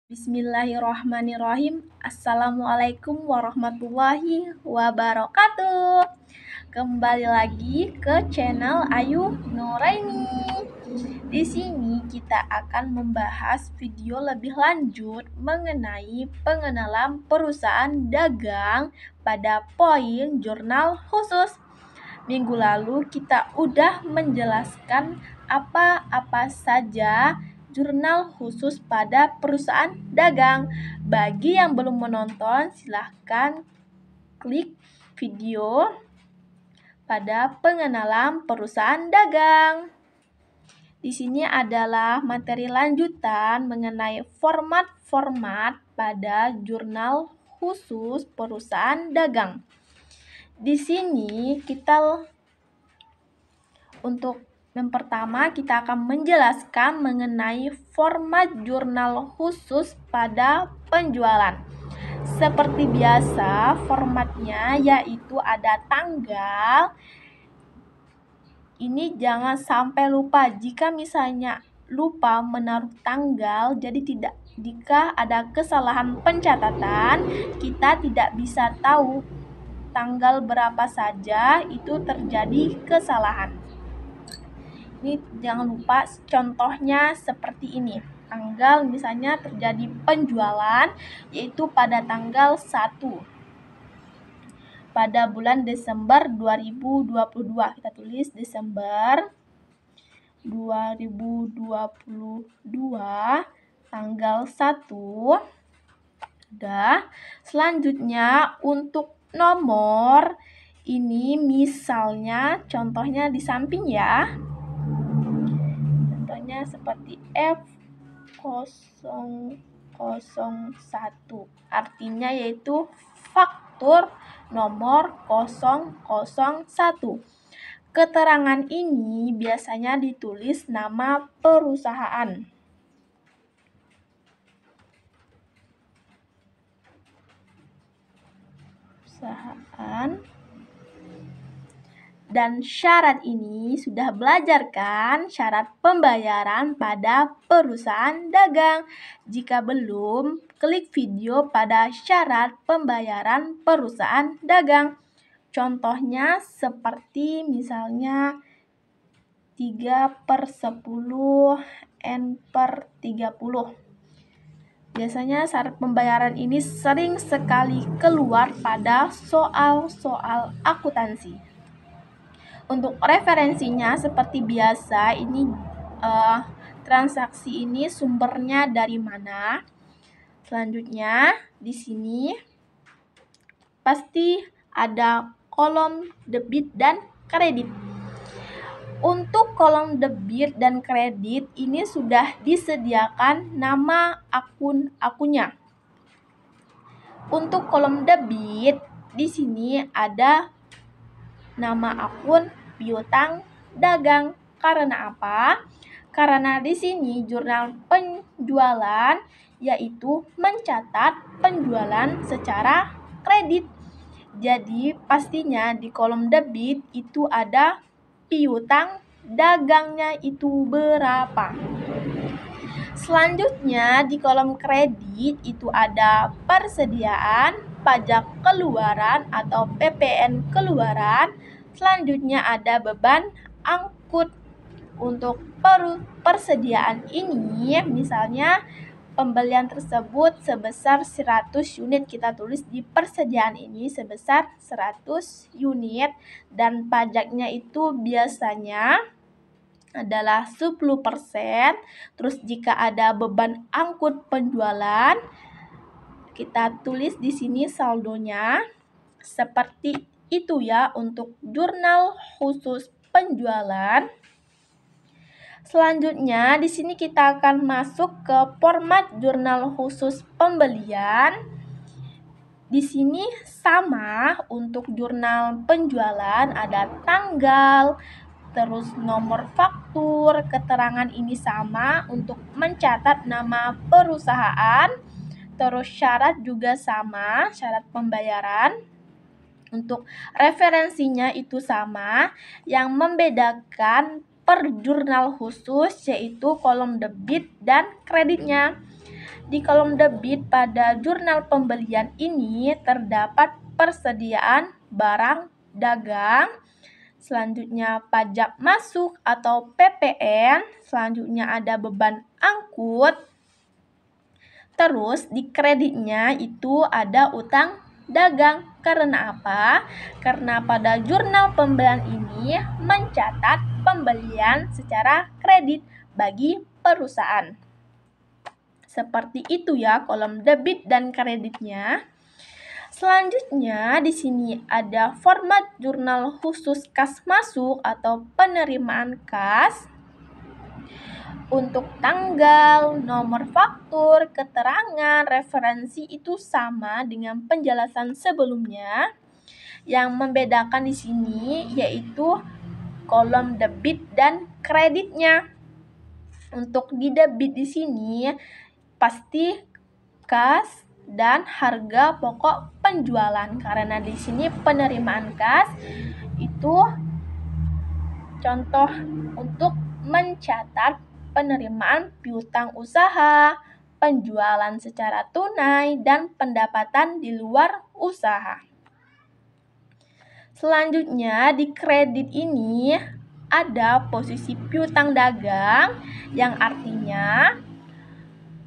Bismillahirrahmanirrahim. Assalamualaikum warahmatullahi wabarakatuh. Kembali lagi ke channel Ayu Nuraini. Di sini kita akan membahas video lebih lanjut mengenai pengenalan perusahaan dagang pada poin jurnal khusus. Minggu lalu kita udah menjelaskan apa-apa saja jurnal khusus pada perusahaan dagang. Bagi yang belum menonton, silahkan klik video pada pengenalan perusahaan dagang. Di sini adalah materi lanjutan mengenai format-format pada jurnal khusus perusahaan dagang. Di sini untuk yang pertama kita akan menjelaskan mengenai format jurnal khusus pada penjualan. Seperti biasa, formatnya yaitu ada tanggal. Ini jangan sampai lupa. Jika misalnya lupa menaruh tanggal, jika ada kesalahan pencatatan, kita tidak bisa tahu tanggal berapa saja itu terjadi kesalahan. Ini jangan lupa, contohnya seperti ini. Tanggal misalnya terjadi penjualan yaitu pada tanggal 1 pada bulan Desember 2022. Kita tulis Desember 2022 tanggal 1. Udah. Selanjutnya untuk nomor ini misalnya contohnya di samping ya. Contohnya seperti F001. Artinya yaitu faktur nomor 001. Keterangan ini biasanya ditulis nama perusahaan. Dan syarat ini sudah belajar kan? Syarat pembayaran pada perusahaan dagang. Jika belum, klik video pada syarat pembayaran perusahaan dagang. Contohnya seperti misalnya 3/10 N/30. Biasanya syarat pembayaran ini sering sekali keluar pada soal-soal akuntansi. Untuk referensinya seperti biasa, ini transaksi ini sumbernya dari mana. Selanjutnya di sini pasti ada kolom debit dan kredit. Untuk kolom debit dan kredit ini sudah disediakan nama akun-akunnya. Untuk kolom debit di sini ada nama akun piutang dagang. Karena apa? Karena di sini jurnal penjualan yaitu mencatat penjualan secara kredit. Jadi pastinya di kolom debit itu ada piutang dagangnya itu berapa. Selanjutnya di kolom kredit itu ada persediaan, pajak keluaran atau PPN keluaran. Selanjutnya ada beban angkut. Untuk persediaan ini misalnya pembelian tersebut sebesar 100 unit, kita tulis di persediaan ini sebesar 100 unit dan pajaknya itu biasanya adalah 10%. Terus jika ada beban angkut penjualan, kita tulis di sini saldonya. Seperti itu ya untuk jurnal khusus penjualan. Selanjutnya di sini kita akan masuk ke format jurnal khusus pembelian. Di sini sama untuk jurnal penjualan ada tanggal, terus nomor faktur, keterangan ini sama untuk mencatat nama perusahaan, terus syarat juga sama, syarat pembayaran. Untuk referensinya itu sama, yang membedakan per jurnal khusus yaitu kolom debit dan kreditnya. Di kolom debit pada jurnal pembelian ini terdapat persediaan barang dagang, selanjutnya pajak masuk atau PPN, selanjutnya ada beban angkut, terus di kreditnya itu ada utang dagang. Karena apa? Karena pada jurnal pembelian ini mencatat pembelian secara kredit bagi perusahaan. Seperti itu ya kolom debit dan kreditnya. Selanjutnya di sini ada format jurnal khusus kas masuk atau penerimaan kas. Untuk tanggal, nomor faktur, keterangan, referensi itu sama dengan penjelasan sebelumnya. Yang membedakan di sini yaitu kolom debit dan kreditnya. Untuk di debit di sini pasti kas dan harga pokok penjualan, karena di sini penerimaan kas itu contoh untuk mencatat penerimaan piutang usaha, penjualan secara tunai, dan pendapatan di luar usaha. Selanjutnya di kredit ini ada posisi piutang dagang yang artinya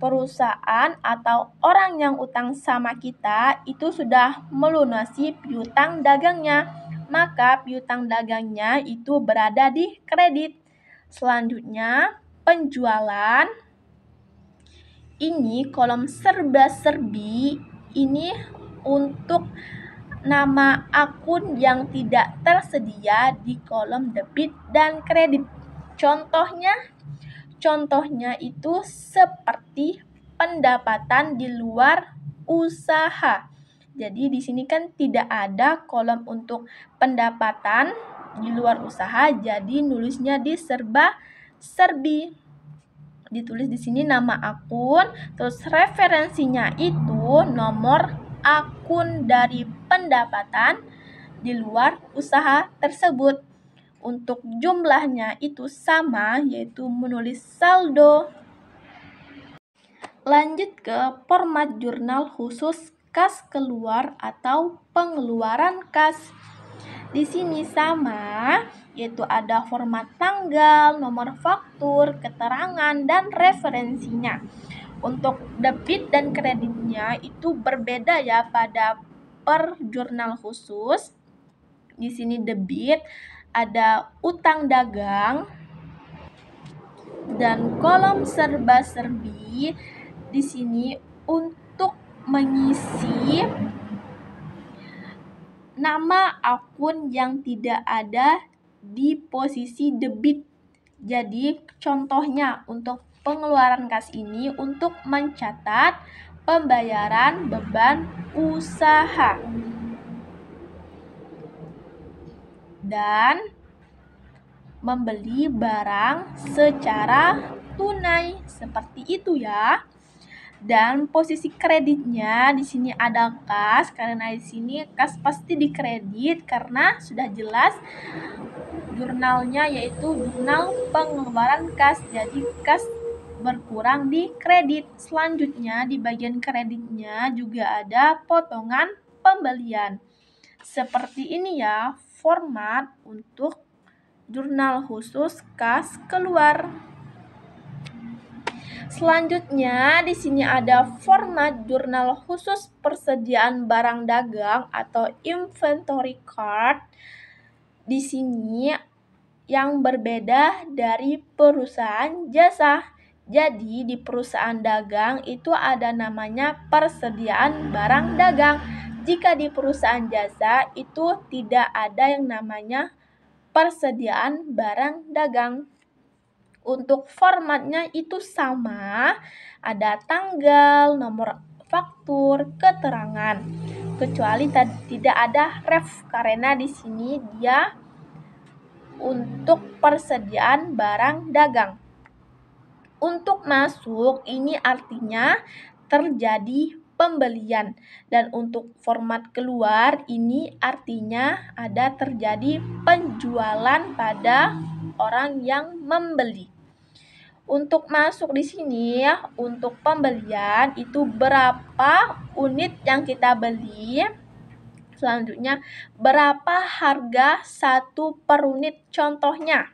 perusahaan atau orang yang utang sama kita itu sudah melunasi piutang dagangnya, maka piutang dagangnya itu berada di kredit. Selanjutnya penjualan, ini kolom serba-serbi ini untuk nama akun yang tidak tersedia di kolom debit dan kredit. Contohnya itu seperti pendapatan di luar usaha. Jadi di sini kan tidak ada kolom untuk pendapatan di luar usaha, jadi nulisnya di serba-serbi. Ditulis di sini nama akun, terus referensinya itu nomor akun dari pendapatan di luar usaha tersebut. Untuk jumlahnya itu sama, yaitu menulis saldo. Lanjut ke format jurnal khusus kas keluar atau pengeluaran kas. Di sini sama, yaitu ada format tanggal, nomor faktur, keterangan, dan referensinya. Untuk debit dan kreditnya itu berbeda ya pada per jurnal khusus. Di sini debit ada utang dagang, dan kolom serba-serbi di sini untuk mengisi nama akun yang tidak ada di posisi debit. Jadi contohnya untuk pengeluaran kas ini untuk mencatat pembayaran beban usaha dan membeli barang secara tunai, seperti itu ya. Dan posisi kreditnya di sini ada kas, karena di sini kas pasti dikredit karena sudah jelas jurnalnya yaitu jurnal pengeluaran kas. Jadi kas berkurang di kredit. Selanjutnya di bagian kreditnya juga ada potongan pembelian. Seperti ini ya format untuk jurnal khusus kas keluar. Selanjutnya di sini ada format jurnal khusus persediaan barang dagang atau inventory card. Di sini yang berbeda dari perusahaan jasa. Jadi di perusahaan dagang itu ada namanya persediaan barang dagang. Jika di perusahaan jasa itu tidak ada yang namanya persediaan barang dagang. Untuk formatnya itu sama, ada tanggal, nomor faktur, keterangan. Kecuali tidak ada ref karena di sini dia untuk persediaan barang dagang. Untuk masuk ini artinya terjadi pembelian, dan untuk format keluar ini artinya ada terjadi penjualan pada orang yang membeli. Untuk masuk di sini, untuk pembelian itu berapa unit yang kita beli. Selanjutnya, berapa harga 1 per unit? Contohnya,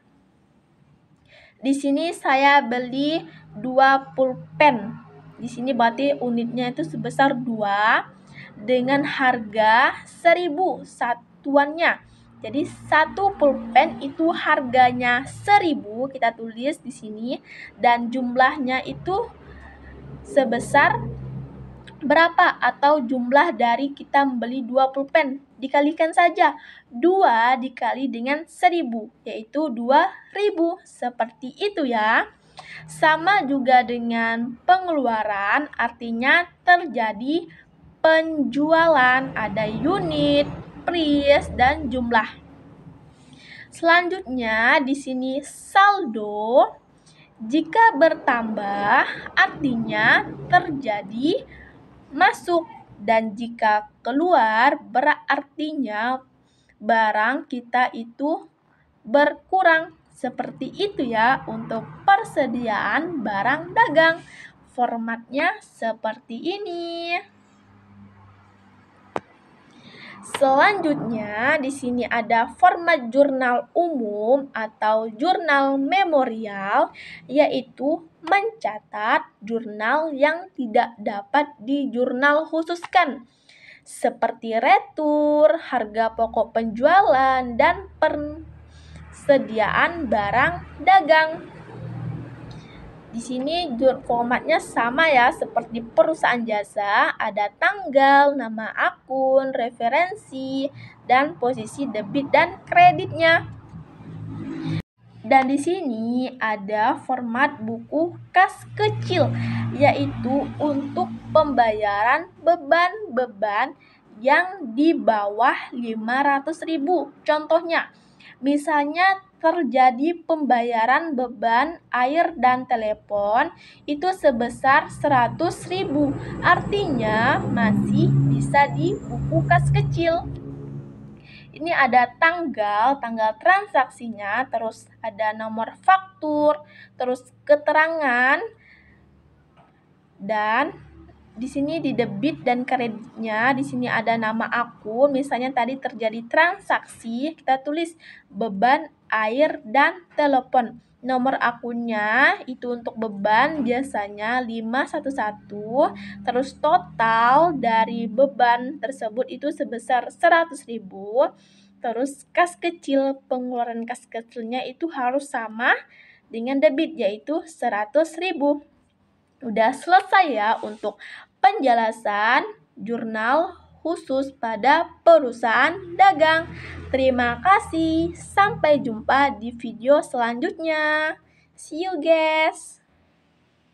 di sini saya beli 20 pen. Di sini berarti unitnya itu sebesar 2 dengan harga 1.000 satuannya. Jadi 1 pulpen itu harganya 1.000, kita tulis di sini, dan jumlahnya itu sebesar berapa, atau jumlah dari kita membeli 2 pulpen. Dikalikan saja 2 dikali dengan 1.000, yaitu 2.000. Seperti itu ya. Sama juga dengan pengeluaran, artinya terjadi penjualan, ada unit, price, dan jumlah. Selanjutnya di sini saldo. Jika bertambah artinya terjadi masuk, dan jika keluar berartinya barang kita itu berkurang. Seperti itu ya untuk persediaan barang dagang. Formatnya seperti ini. Selanjutnya di sini ada format jurnal umum atau jurnal memorial, yaitu mencatat jurnal yang tidak dapat dijurnal khususkan, seperti retur, harga pokok penjualan, dan persediaan barang dagang. Di sini formatnya sama ya, seperti perusahaan jasa, ada tanggal, nama akun, referensi, dan posisi debit dan kreditnya. Dan di sini ada format buku kas kecil, yaitu untuk pembayaran beban-beban yang di bawah 500.000. Contohnya, misalnya terjadi pembayaran beban air dan telepon itu sebesar 100.000. Artinya masih bisa di buku kas kecil. Ini ada tanggal transaksinya, terus ada nomor faktur, terus keterangan, dan di sini di debit dan kreditnya, di sini ada nama akun. Misalnya tadi terjadi transaksi, kita tulis beban air dan telepon. Nomor akunnya itu untuk beban biasanya 511, terus total dari beban tersebut itu sebesar 100.000. Terus kas kecil, pengeluaran kas kecilnya itu harus sama dengan debit, yaitu 100.000. Udah selesai ya untuk penjelasan jurnal khusus pada perusahaan dagang. Terima kasih. Sampai jumpa di video selanjutnya. See you guys.